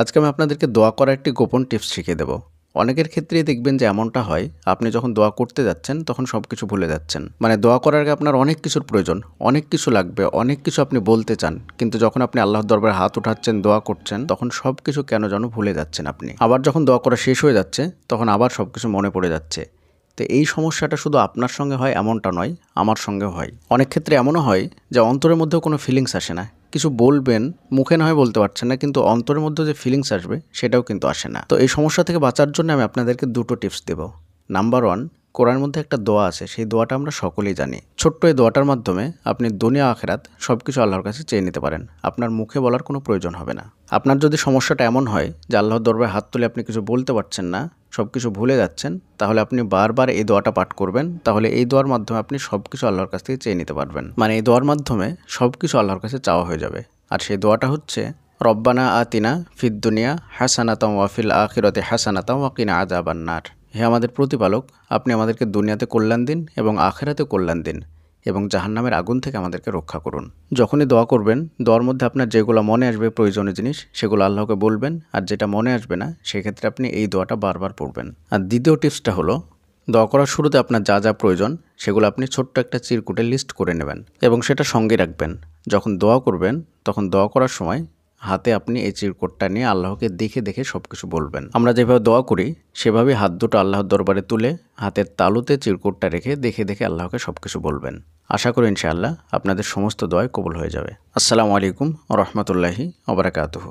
আজকে আমি আপনাদেরকে দোয়া করার একটি গোপন টিপস শিখিয়ে দেব। অনেকের ক্ষেত্রেই দেখবেন যে এমনটা হয়, আপনি যখন দোয়া করতে যাচ্ছেন তখন সব কিছু ভুলে যাচ্ছেন। মানে দোয়া করার আগে আপনার অনেক কিছুর প্রয়োজন, অনেক কিছু লাগবে, অনেক কিছু আপনি বলতে চান। কিন্তু যখন আপনি আল্লাহর দরবারে হাত উঠাচ্ছেন, দোয়া করছেন, তখন সব কিছু কেন যেন ভুলে যাচ্ছেন আপনি। আবার যখন দোয়া করা শেষ হয়ে যাচ্ছে, তখন আবার সব কিছু মনে পড়ে যাচ্ছে। তো এই সমস্যাটা শুধু আপনার সঙ্গে হয় এমনটা নয়, আমার সঙ্গেও হয়। অনেক ক্ষেত্রে এমনও হয় যে অন্তরের মধ্যেও কোনো ফিলিংস আসে না। কিছু বলবেন, মুখে না হয় বলতে পারছেন না, কিন্তু অন্তরের মধ্যে যে ফিলিংস আসবে সেটাও কিন্তু আসে না। তো এই সমস্যা থেকে বাঁচার জন্য আমি আপনাদেরকে দুটো টিপস দেব। নাম্বার 1, কোরআনের মধ্যে একটা দোয়া আছে, সেই দোয়াটা আমরা সকলেই জানি। ছোট্ট এই দোয়াটার মাধ্যমে আপনি দুনিয়া আখেরাত সব কিছু আল্লাহর কাছে চেয়ে নিতে পারেন। আপনার মুখে বলার কোনো প্রয়োজন হবে না। আপনার যদি সমস্যাটা এমন হয় যে আল্লাহর দরবারে হাত তুলে আপনি কিছু বলতে পারছেন না, সব কিছু ভুলে যাচ্ছেন, তাহলে আপনি বারবার এই দোয়াটা পাঠ করবেন। তাহলে এই দোয়ার মাধ্যমে আপনি সব কিছু আল্লাহর কাছ থেকে চেয়ে নিতে পারবেন। মানে এই দোয়ার মাধ্যমে সব কিছু আল্লাহর কাছে চাওয়া হয়ে যাবে। আর সেই দোয়াটা হচ্ছে, রব্বানা আতিনা ফিদ দুনিয়া হাসানাতাম ওয়াফিল আখিরাতে হাসানাতাম ওয়াকিনা আযাবান্নার। হে আমাদের প্রতিপালক, আপনি আমাদেরকে দুনিয়াতে কল্যাণ দিন এবং আখিরাতে কল্যাণ দিন, এবং জাহান্নামের আগুন থেকে আমাদেরকে রক্ষা করুন। যখনই দোয়া করবেন, দোয়ার মধ্যে আপনার যেগুলো মনে আসবে প্রয়োজনীয় জিনিস, সেগুলো আল্লাহকে বলবেন। আর যেটা মনে আসবে না, সেক্ষেত্রে আপনি এই দোয়াটা বারবার পড়বেন। আর দ্বিতীয় টিপসটা হলো, দোয়া করার শুরুতে আপনার যা যা প্রয়োজন সেগুলো আপনি ছোট্ট একটা চিরকুটে লিস্ট করে নেবেন এবং সেটা সঙ্গে রাখবেন। যখন দোয়া করবেন, তখন দোয়া করার সময় হাতে আপনি এই চিরকুটটা নিয়ে আল্লাহকে দেখে দেখে সব কিছু বলবেন। আমরা যেভাবে দোয়া করি সেভাবেই হাত দুটো আল্লাহর দরবারে তুলে হাতের তালুতে চিরকুটটা রেখে দেখে দেখে আল্লাহকে সব কিছু বলবেন। আশা করি ইনশাআল্লাহ আপনাদের সমস্ত দোয়াই কবুল হয়ে যাবে। আসসালামু আলাইকুম ওয়া রাহমাতুল্লাহি ওয়া বারাকাতুহু।